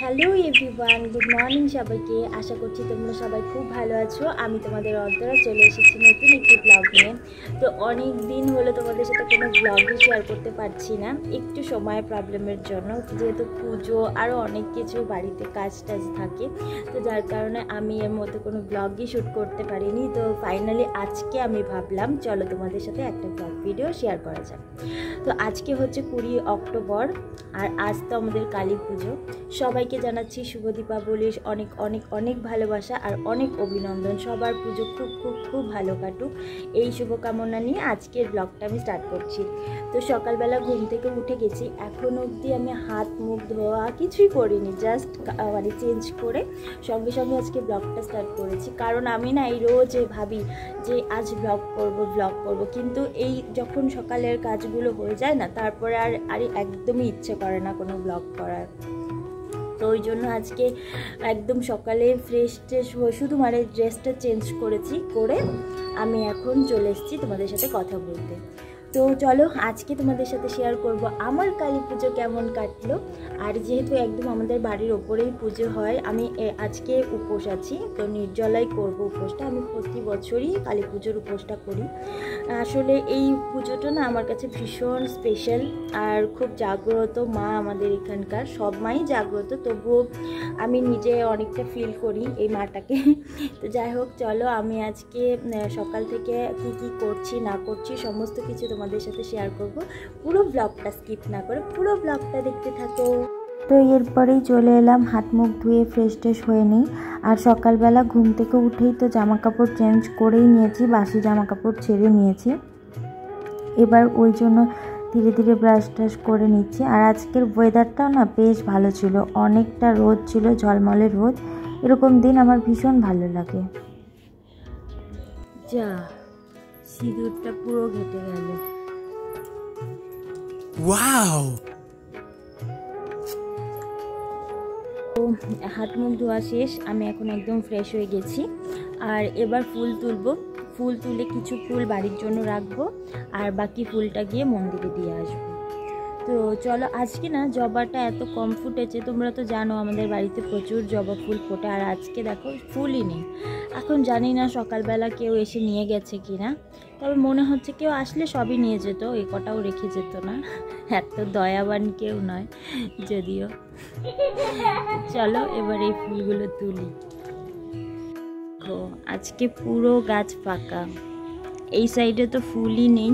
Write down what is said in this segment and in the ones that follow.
Hello everyone, good morning সবাইকে। আশা করছি তোমরা সবাই খুব ভালো আছো। আমি তোমাদের অন্তরা চলে এসেছি নতুন একটি ব্লগ নিয়ে। তো অনেক দিন হলো তোমাদের সাথে কোনো ব্লগই শেয়ার করতে পারছি না, একটু সময়ের প্রবলেমের জন্য, যেহেতু পুজো আরও অনেক কিছু বাড়িতে কাজ টাজ থাকে, তো যার কারণে আমি এর মধ্যে কোনো ব্লগই শ্যুট করতে পারিনি। তো ফাইনালি আজকে আমি ভাবলাম চলো তোমাদের সাথে একটা ব্লগ ভিডিও শেয়ার করা যাক। তো আজকে হচ্ছে 20 অক্টোবর, আর আজ তো আমাদের কালী পুজো। সবাইকে জানাচ্ছি শুভ দীপাবলির অনেক অনেক অনেক ভালোবাসা আর অনেক অভিনন্দন। সবার পুজো খুব খুব খুব ভালো কাটুক, এই শুভকামনা নিয়ে আজকের ব্লগটা আমি স্টার্ট করছি। তো সকালবেলা ঘুম থেকে উঠে গেছি, এখন অবধি আমি হাত মুখ ধোয়া কিছুই করিনি, জাস্ট মানে চেঞ্জ করে সঙ্গে সঙ্গে আজকে ব্লগটা স্টার্ট করেছি। কারণ আমি না এই রোজ ভাবি যে আজ ব্লগ করব, কিন্তু এই যখন সকালের কাজগুলো হয়ে যায় না, তারপরে আর একদমই ইচ্ছে করে না কোনো ব্লগ করার। তো ওই জন্য আজকে একদম সকালে ফ্রেশ হয়ে শুধু মানে ড্রেসটা চেঞ্জ করেছি, করে আমি এখন চলে এসেছি তোমাদের সাথে কথা বলতে। তো চলো আজকে তোমাদের সাথে শেয়ার করব আমার কালী পুজো কেমন কাটলো। আর যেহেতু একদম আমাদের বাড়ির ওপরেই পুজো হয়, আমি আজকে উপোস আছি, তো নির্জলাই করব উপোসটা। আমি প্রতি বছরই কালী পুজোর উপোসটা করি। আসলে এই পুজোটা না আমার কাছে ভীষণ স্পেশাল, আর খুব জাগ্রত মা আমাদের এখানকার, সব মাই জাগ্রত, তবুও আমি নিজে অনেকটা ফিল করি এই মাটাকে। তো যাই হোক, চলো আমি আজকে সকাল থেকে কি করছি না করছি সমস্ত কিছু তোমাদের সাথে শেয়ার করব। পুরো ব্লগটা স্কিপ না করে পুরো ব্লগটা দেখতে থাকো। তো এরপরেই চলে এলাম, হাত মুখ ধুয়ে ফ্রেশ ট্রেশ হয়ে নিই। আর সকালবেলা ঘুম থেকে উঠেই তো জামা কাপড় চেঞ্জ করেই নিয়েছি, বাসি জামা কাপড় ছেড়ে নিয়েছি। এবার ওই জন্য ধীরে ধীরে ব্রাশ ট্রাশ করে নিচ্ছি। আর আজকের ওয়েদারটাও না বেশ ভালো ছিল, অনেকটা রোদ ছিল, ঝলমলে রোদ। এরকম দিন আমার ভীষণ ভালো লাগে। যা সিঁদুরটা পুরো ঘেটে গেল। ওয়াও! তো হাত মুখ ধোয়া শেষ, আমি এখন একদম ফ্রেশ হয়ে গেছি। আর এবার ফুল তুলব, ফুল তুলে কিছু ফুল বাড়ির জন্য রাখবো, আর বাকি ফুলটা গিয়ে মন্দিরে দিয়ে আসবো। তো চলো, আজকে না জবাটা এত কম ফুটেছে, তোমরা তো জানো আমাদের বাড়িতে প্রচুর জবা ফুল ফোটে, আর আজকে দেখো ফুলই নেই। এখন জানি না সকালবেলা কেউ এসে নিয়ে গেছে কিনা, তবে মনে হচ্ছে কেউ আসলে সবই নিয়ে যেত, এই কটাও রেখে যেত না, এত দয়াবান কেউ নয় যদিও। চলো এবার এই ফুলগুলো তুলি। আজকে পুরো গাছ ফাঁকা, এই সাইডে তো ফুলই নেই।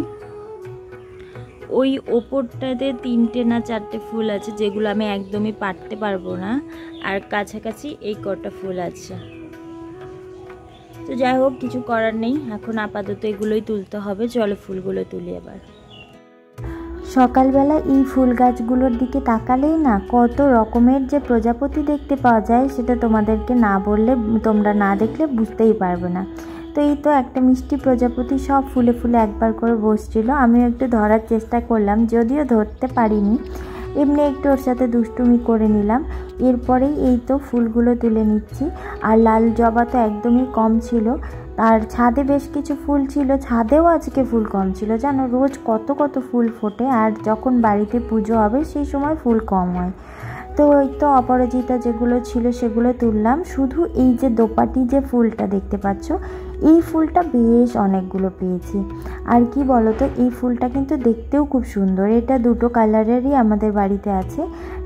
ওই ওপরটাতে 3টে না 4টে ফুল আছে, যেগুলো আমি একদমই পারতে পারবো না, আর কাছাকাছি এই কটা ফুল আছে। তো যাই হোক, কিছু করার নেই, এখন আপাতত এগুলোই তুলতে হবে। চলো ফুলগুলো তুলি এবার। সকালবেলা এই ফুল গাছগুলোর দিকে তাকালেই না কত রকমের যে প্রজাপতি দেখতে পাওয়া যায়, সেটা তোমাদেরকে না বললে, তোমরা না দেখলে বুঝতেই পারবে না। তো এই তো একটা মিষ্টি প্রজাপতি সব ফুলে ফুলে একবার করে বসছিল, আমিও একটু ধরার চেষ্টা করলাম, যদিও ধরতে পারিনি, এমনি একটু ওর সাথে দুষ্টুমি করে নিলাম। এরপরেই এই তো ফুলগুলো তুলে নিচ্ছি। আর লাল জবা তো একদমই কম ছিল, আর ছাদে বেশ কিছু ফুল ছিল, ছাদেও আজকে ফুল কম ছিল, জানো রোজ কত কত ফুল ফোটে, আর যখন বাড়িতে পুজো হবে সেই সময় ফুল কম হয়। তো ওই তো অপরাজিতা যেগুলো ছিল সেগুলো তুললাম। শুধু এই যে দোপাটি যে ফুলটা দেখতে পাচ্ছ, এই ফুলটা বেশ অনেকগুলো পেয়েছি। আর কি বলো তো, এই ফুলটা কিন্তু দেখতেও খুব সুন্দর। এটা দুটো কালারেরই আমাদের বাড়িতে আছে,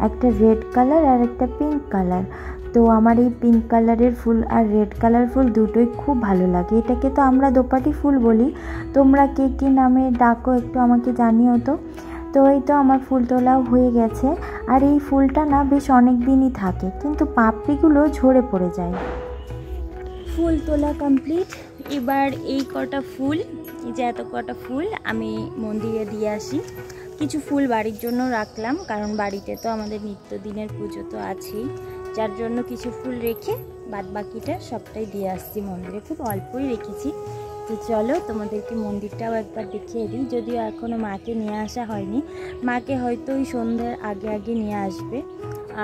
একটা রেড কালার আর একটা পিঙ্ক কালার। তো আমার এই পিঙ্ক কালারের ফুল আর রেড কালার ফুল দুটোই খুব ভালো লাগে। এটাকে তো আমরা দোপাটি ফুল বলি, তোমরা কে কী নামে ডাকো একটু আমাকে জানিও তো। তো এই তো আমার ফুল তোলাও হয়ে গেছে। আর এই ফুলটা না বেশ অনেক দিনই থাকে, কিন্তু পাপড়িগুলো ঝরে পড়ে যায়। ফুল তোলা কমপ্লিট। এবার এই কটা ফুল, এই যে এত কটা ফুল আমি মন্দিরে দিয়ে আসি। কিছু ফুল বাড়ির জন্য রাখলাম, কারণ বাড়িতে তো আমাদের নিত্যদিনের পুজো তো আছেই, যার জন্য কিছু ফুল রেখে বাদ বাকিটা সবটাই দিয়ে আসছি মন্দিরে। খুব অল্পই রেখেছি। তো চলো তোমাদেরকে মন্দিরটাও একবার দেখিয়ে দিই, যদিও এখনও মাকে নিয়ে আসা হয়নি, মাকে হয়তো ওই সন্ধ্যার আগে আগে নিয়ে আসবে।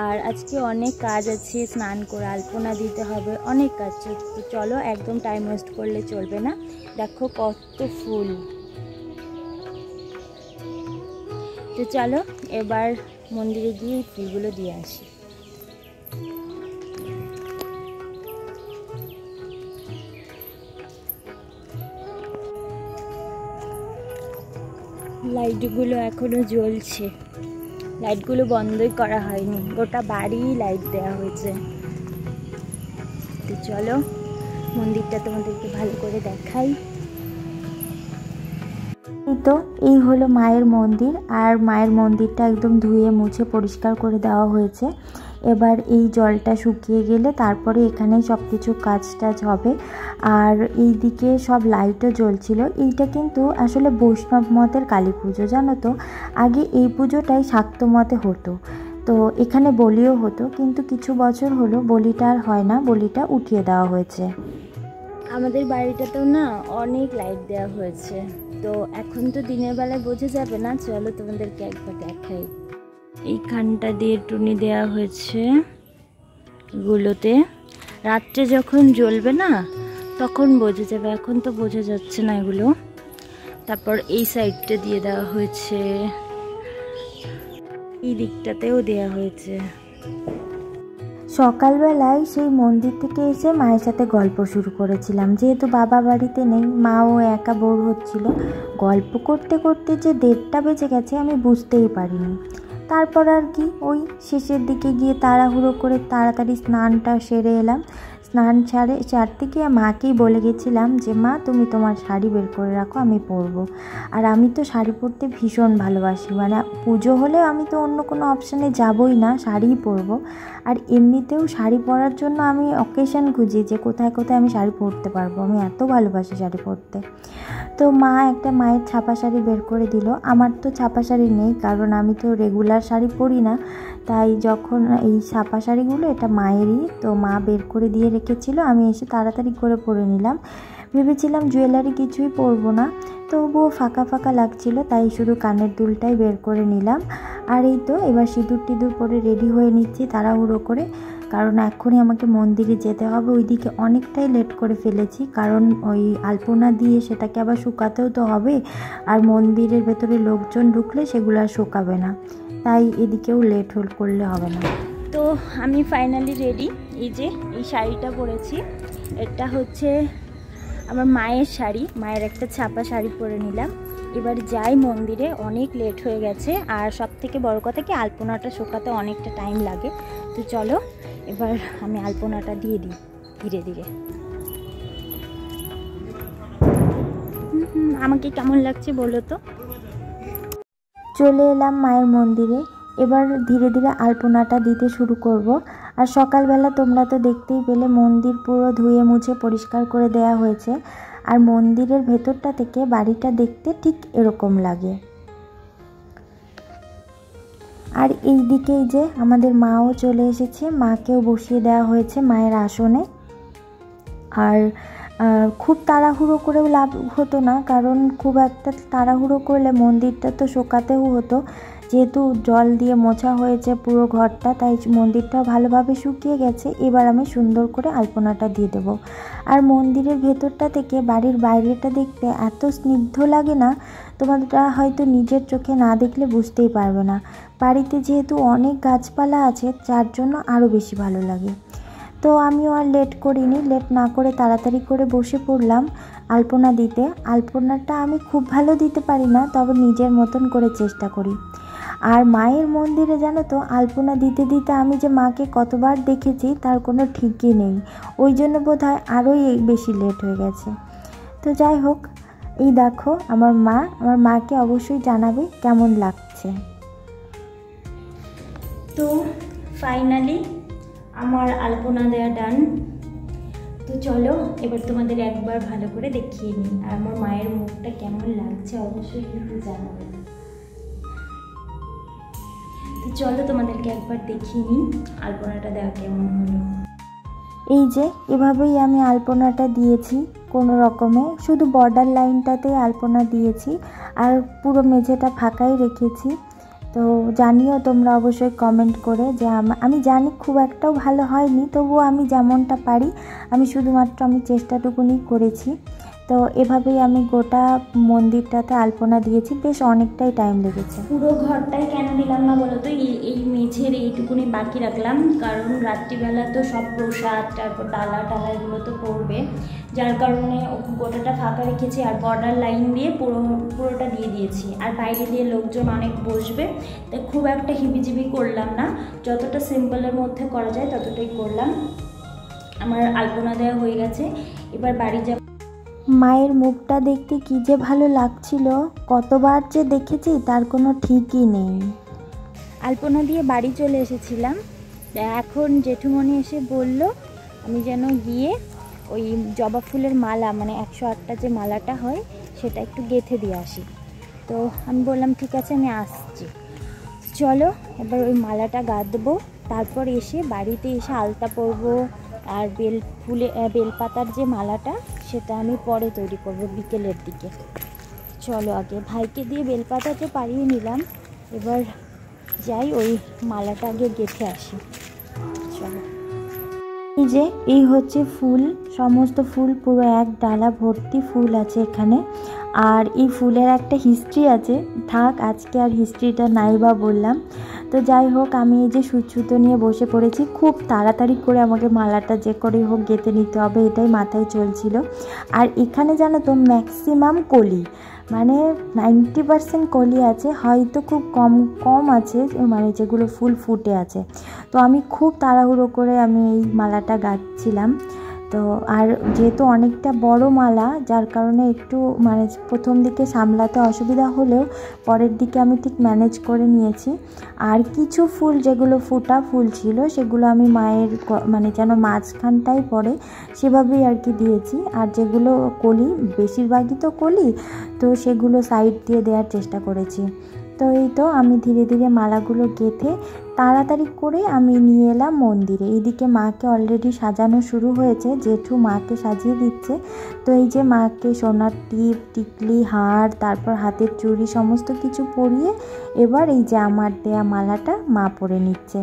আর আজকে অনেক কাজ আছে, স্নান করে আলপনা দিতে হবে, অনেক কাজ। তো চলো, একদম টাইম ওয়েস্ট করলে চলবে না। দেখো কত ফুল। তো চলো এবার মন্দিরে গিয়ে এই ফুলগুলো দিয়ে আসি। লাইটগুলো এখনো জ্বলছে, লাইটগুলো বন্ধই করা হয়নি, গোটা বাড়ি লাইট দেওয়া হয়েছে। তো চলো মন্দিরটা তোমাদেরকে ভালো করে দেখাই। তো এই হলো মায়ের মন্দির, আর মায়ের মন্দিরটা একদম ধুয়ে মুছে পরিষ্কার করে দেওয়া হয়েছে। এবার এই জলটা শুকিয়ে গেলে তারপরে এখানে সব কিছু কাজ টাজ হবে। আর এই দিকে সব লাইটও জ্বলছিল। এইটা কিন্তু আসলে বৈষ্ণব মতের কালী পুজো, জানো তো। আগে এই পুজোটাই শাক্ত মতে হতো, তো এখানে বলিও হতো, কিন্তু কিছু বছর হলো বলিটা আর হয় না, বলিটা উঠিয়ে দেওয়া হয়েছে। আমাদের বাড়িটাতেও না অনেক লাইট দেওয়া হয়েছে, তো এখন তো দিনের বেলায় বোঝা যাবে না, চলো তোমাদেরকে একবার দেখাই। এইখানটা দিয়ে টুনি দেওয়া হয়েছে গুলোতে, রাত্রে যখন জ্বলবে না তখন বোঝা যাবে, এখন তো বোঝা যাচ্ছে না এগুলো। তারপর এই সাইডটা দিয়ে দেওয়া হয়েছে, এই দিকটাতেও দেওয়া হয়েছে। সকালবেলায় সেই মন্দির থেকে এসে মায়ের সাথে গল্প শুরু করেছিলাম, যেহেতু বাবা বাড়িতে নেই, মাও একা বোর হচ্ছিল। গল্প করতে করতে যে 1:30টা বেজে গেছে আমি বুঝতেই পারিনি। তারপর আর কি, ওই শেষের দিকে গিয়ে তাড়াহুড়ো করে তাড়াতাড়ি স্নানটা সেরে এলাম। স্নান সারতে গিয়ে মাকেই বলে গেছিলাম যে মা তুমি তোমার শাড়ি বের করে রাখো, আমি পরবো। আর আমি তো শাড়ি পরতে ভীষণ ভালোবাসি, মানে পুজো হলে আমি তো অন্য কোনো অপশানে যাবই না, শাড়িই পরবো। আর এমনিতেও শাড়ি পরার জন্য আমি অকেশন খুঁজি যে কোথায় কোথায় আমি শাড়ি পরতে পারবো, আমি এত ভালোবাসি শাড়ি পরতে। তো মা একটা মায়ের ছাপা শাড়ি বের করে দিল। আমার তো ছাপা শাড়ি নেই, কারণ আমি তো রেগুলার শাড়ি পরি না, তাই যখন এই ছাপা শাড়িগুলো এটা মায়েরই, তো মা বের করে দিয়ে রেখেছিল, আমি এসে তাড়াতাড়ি করে পরে নিলাম। ভেবেছিলাম জুয়েলারি কিছুই পরবো না, তবুও ফাঁকা ফাঁকা লাগছিল, তাই শুধু কানের দুলটাই বের করে নিলাম। আর এই তো এবার সিঁদুর টিঁদুর পরে রেডি হয়ে নিচ্ছি তাড়াহুড়ো করে, কারণ এখনই আমাকে মন্দিরে যেতে হবে। ওইদিকে অনেকটাই লেট করে ফেলেছি, কারণ ওই আলপনা দিয়ে সেটাকে আবার শুকাতেও তো হবে, আর মন্দিরের ভেতরে লোকজন ঢুকলে সেগুলো আর শুকাবে না, তাই এদিকেও লেট করলে হবে না। তো আমি ফাইনালি রেডি। এই যে এই শাড়িটা পরেছি, এটা হচ্ছে আমার মায়ের শাড়ি, মায়ের একটা ছাপা শাড়ি পরে নিলাম। এবার যাই মন্দিরে, অনেক লেট হয়ে গেছে, আর সব থেকে বড় কথা কি আলপনাটা শুকাতে অনেকটা টাইম লাগে। তো চলো এবার আমি আলপনাটা দিয়ে দিই ধীরে ধীরে। আমাকে কেমন লাগছে বলো তো। চলে এলাম মায়ের মন্দিরে, এবার ধীরে ধীরে আলপনাটা দিতে শুরু করব। আর সকালবেলা তোমরা তো দেখতেই পেলে মন্দির পুরো ধুয়ে মুছে পরিষ্কার করে দেওয়া হয়েছে, আর মন্দিরের ভেতরটা থেকে বাড়িটা দেখতে ঠিক এরকম লাগে। আর এই দিকেই যে আমাদের মাও চলে এসেছে, মাকেও বসিয়ে দেওয়া হয়েছে মায়ের আসনে। আর খুব তাড়াহুড়ো করেও লাভ হতো না, কারণ খুব একটা তাড়াহুড়ো করলে মন্দিরটা তো শোকাতেও হতো, যেহেতু জল দিয়ে মোছা হয়েছে পুরো ঘরটা, তাই মন্দিরটাও ভালোভাবে শুকিয়ে গেছে। এবার আমি সুন্দর করে আলপনাটা দিয়ে দেবো। আর মন্দিরের ভেতরটা থেকে বাড়ির বাইরেটা দেখতে এত স্নিগ্ধ লাগে না, তোমরা হয়তো নিজের চোখে না দেখলে বুঝতেই পারবে না। বাড়িতে যেহেতু অনেক গাছপালা আছে, যার জন্য আরও বেশি ভালো লাগে। তো আমিও আর লেট করিনি, লেট না করে তাড়াতাড়ি করে বসে পড়লাম আলপনা দিতে। আলপনাটা আমি খুব ভালো দিতে পারি না, তবে নিজের মতন করে চেষ্টা করি। আর মায়ের মন্দিরে জানো তো আলপনা দিতে দিতে আমি যে মাকে কতবার দেখেছি তার কোনো ঠিকই নেই, ওই জন্য বোধহয় আরোই বেশি লেট হয়ে গেছে। তো যাই হোক, এই দেখো আমার মাকে অবশ্যই জানাবে কেমন লাগছে। তো ফাইনালি আমার আলপনা দেওয়া ডান। তো চলো এবার তোমাদের একবার ভালো করে দেখিয়ে নিই, আর আমার মায়ের মুখটা কেমন লাগছে অবশ্যই কিন্তু জানাবে। তো চলো তোমাদেরকে একবার দেখিয়ে নিই আলপনাটা দেওয়া কেমন হলো। এই যে এভাবেই আমি আলপনাটা দিয়েছি কোনো রকমে, শুধু বর্ডার লাইনটাতেই আলপনা দিয়েছি, আর পুরো মেঝেটা ফাঁকাই রেখেছি। তো জানিও তোমরা অবশ্যই কমেন্ট করে যে আমি জানি খুব একটাও ভালো হয়নি, তবুও আমি যেমনটা পারি আমি শুধুমাত্র চেষ্টাটুকুনি করেছি। তো এভাবেই আমি গোটা মন্দিরটাতে আলপনা দিয়েছি, বেশ অনেকটাই টাইম লেগেছে। পুরো ঘরটাই কেন দিলাম না বলো তো, এই মেঝের এইটুকুনি বাকি রাখলাম, কারণ রাত্রিবেলা তো সব প্রসাদ তারপর ডালা এগুলো তো পড়বে, যার কারণে গোটাটা ফাঁকা রেখেছি। আর বর্ডার লাইন দিয়ে পুরোটা দিয়ে দিয়েছি, আর বাইরে দিয়ে লোকজন অনেক বসবে, তাই খুব একটা হিবিজিবি করলাম না, যতটা সিম্পলের মধ্যে করা যায় ততটাই করলাম। আমার আলপনা দেওয়া হয়ে গেছে, এবার বাড়ি যাব। মায়ের মুখটা দেখতে কী যে ভালো লাগছিল, কতবার যে দেখেছি তার কোনো ঠিকই নেই। আলপনা দিয়ে বাড়ি চলে এসেছিলাম, এখন জেঠুমণি এসে বলল আমি যেন গিয়ে ওই জবা ফুলের মালা, মানে 108টা যে মালাটা হয় সেটা একটু গেঁথে দিয়ে আসি। তো আমি বললাম ঠিক আছে আমি আসছি, চলো এবার ওই মালাটা গাঁথবো, তারপর এসে বাড়িতে এসে আলতা পরবো। আর বেলপাতার যে মালাটা সেটা আমি পরে তৈরি করব বিকেলের দিকে। চলো আগে ভাইকে দিয়ে বেলপাতাটা পাড়িয়ে নিলাম, এবার যাই ওই মালাটা আগে গেঁথে আসি। চলো। এই যে এই হচ্ছে ফুল, সমস্ত ফুল পুরো এক ডালা ভর্তি ফুল আছে এখানে। আর এই ফুলের একটা হিস্ট্রি আছে, থাক আজকে আর হিস্ট্রিটা নাই বা বললাম। তো যাই হোক, আমি এই যে সুতো নিয়ে বসে পড়েছি, খুব তাড়াতাড়ি করে আমাকে মালাটা যে করেই হোক গেঁথে নিতে হবে, এটাই মাথায় চলছিল। আর এখানে জানো তো ম্যাক্সিমাম কলি, মানে 90% কলি আছে, হয়তো খুব কম আছে মানে যেগুলো ফুল ফুটে আছে। তো আমি খুব তাড়াহুড়ো করে আমি এই মালাটা গাঁথছিলাম। তো আর যেহেতু অনেকটা বড় মালা, যার কারণে একটু মানে প্রথম দিকে সামলাতে অসুবিধা হলেও পরের দিকে আমি ঠিক ম্যানেজ করে নিয়েছি। আর কিছু ফুল যেগুলো ফোটা ফুল ছিল সেগুলো আমি মায়ের মানে যেন মাঝখানটাই পড়ে সেভাবেই আর কি দিয়েছি। আর যেগুলো কলি, বেশিরভাগই তো কলি, তো সেগুলো সাইড দিয়ে দেওয়ার চেষ্টা করেছি। তো এই তো আমি ধীরে ধীরে মালাগুলো গেঁথে তাড়াতাড়ি করে আমি নিয়ে এলাম মন্দিরে। এইদিকে মাকে অলরেডি সাজানো শুরু হয়েছে, জেঠু মাকে সাজিয়ে দিচ্ছে। তো এই যে মাকে সোনার টিপ, টিকলি, হার, তারপর হাতের চুড়ি সমস্ত কিছু পরিয়ে এবার এই যে আমার দেয়া মালাটা মা পরে নিচ্ছে।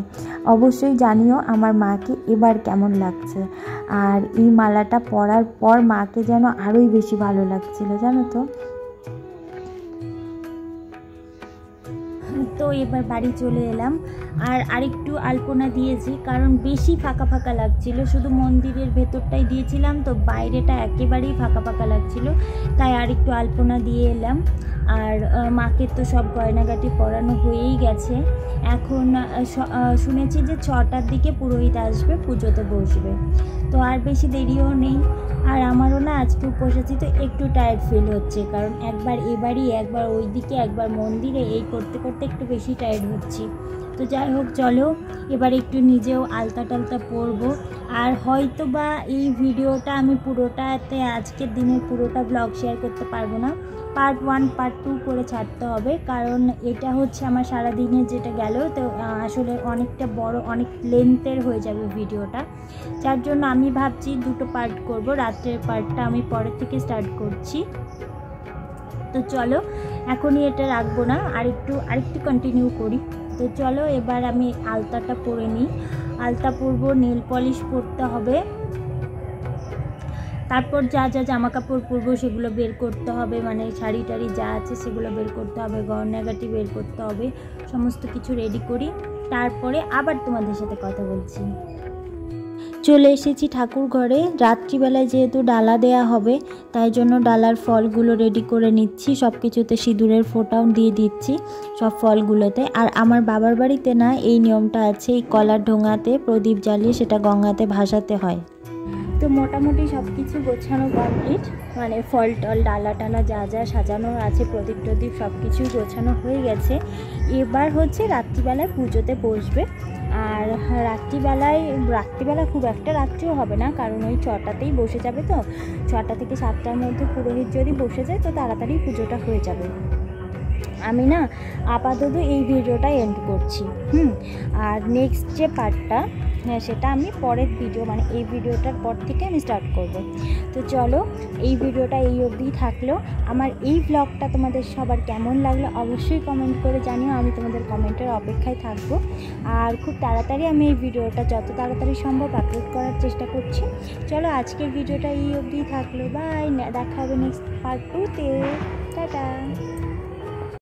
অবশ্যই জানিও আমার মাকে এবার কেমন লাগছে। আর এই মালাটা পরার পর মাকে যেন আরোই বেশি ভালো লাগছিল, জানো তো। তো এবার বাড়ি চলে এলাম, আর আরেকটু আলপনা দিয়েছি, কারণ বেশি ফাঁকা লাগছিল, শুধু মন্দিরের ভেতরটাই দিয়েছিলাম, তো বাইরেটা একেবারেই ফাঁকা লাগছিল, তাই আরেকটু আলপনা দিয়ে এলাম। আর মাকে তো সব গয়নাগাটি পরানো হয়েই গেছে, এখন শুনেছি যে 6টার দিকে পুরোহিত আসবে, পুজোতে বসবে, তো আর বেশি দেরিও নেই। আর আমারও না আজকে উপোস আছি, তো একটু টায়ার্ড ফিল হচ্ছে, কারণ একবার এবারই, একবার ওই দিকে, একবার মন্দিরে, এই করতে করতে একটু বেশি টায়ার্ড হচ্ছি। তো যাই হোক, চলো এবার একটু নিজেও আলতা টালতা পরবো। আর হয়তো বা এই ভিডিওটা আমি পুরোটাতে আজকের দিনের পুরোটা ব্লগ শেয়ার করতে পারবো না, পার্ট 1 পার্ট 2 করে ছাড়তে হবে, কারণ এটা হচ্ছে আমার সারাদিনের যেটা গেল, তো আসলে অনেকটা বড়, অনেক লেন্থের হয়ে যাবে ভিডিওটা, যার জন্য আমি ভাবছি 2টো পার্ট করব। রাত্রের পার্টটা আমি পরের থেকে স্টার্ট করছি। তো চলো এখনই এটা রাখবো না, আরেকটু কন্টিনিউ করি। তো চলো এবার আমি আলতাটা পরে নিই, আলতা পরবো, নেল পলিশ পরতে হবে, তারপর যা যা জামা কাপড় পরবো সেগুলো বের করতে হবে, মানে শাড়ি টাড়ি যা আছে সেগুলো বের করতে হবে, গয়নাগাটি বের করতে হবে, সমস্ত কিছু রেডি করি, তারপরে আবার তোমাদের সাথে কথা বলছি। চলে এসেছি ঠাকুর ঘরে। রাত্রিবেলায় যেহেতু ডালা দেয়া হবে, তাই জন্য ডালার ফলগুলো রেডি করে নিচ্ছি, সব কিছুতে সিঁদুরের ফোঁটাও দিয়ে দিচ্ছি সব ফলগুলোতে। আর আমার বাবার বাড়িতে না এই নিয়মটা আছে, এই কলার ঢোঙাতে প্রদীপ জ্বালিয়ে সেটা গঙ্গাতে ভাসাতে হয়। তো মোটামুটি সব কিছু গোছানো কমপ্লিট, মানে ফল টল ডালা টালা যা যা সাজানো আছে, প্রদীপ টদীপ সব কিছুই গোছানো হয়ে গেছে। এবার হচ্ছে রাত্রিবেলায় পুজোতে বসবে। আর রাত্রিবেলা খুব একটা রাত্রিও হবে না, কারণ ওই 6টাতেই বসে যাবে, তো 6টা থেকে 7টার মধ্যে পুরোহিত যদি বসে যায় তো তাড়াতাড়ি পুজোটা হয়ে যাবে। আমি না আপাতত এই ভিডিওটা এন্ড করছি। আর নেক্সট যে পার্টটা সেটা আমি পরের ভিডিও মানে এই ভিডিওটার পর থেকে আমি স্টার্ট করব। তো চলো, এই ভিডিওটা এই অবধিই থাকলো। আমার এই ব্লগটা তোমাদের সবার কেমন লাগলো অবশ্যই কমেন্ট করে জানিও, আমি তোমাদের কমেন্টের অপেক্ষায় থাকবো। আর খুব তাড়াতাড়ি আমি এই ভিডিওটা যত তাড়াতাড়ি সম্ভব আপলোড করার চেষ্টা করছি। চলো, আজকের ভিডিওটা এই অবধিই থাকলো। বাই, দেখা হবে নেক্সট পার্ট 2-তে। টাটা।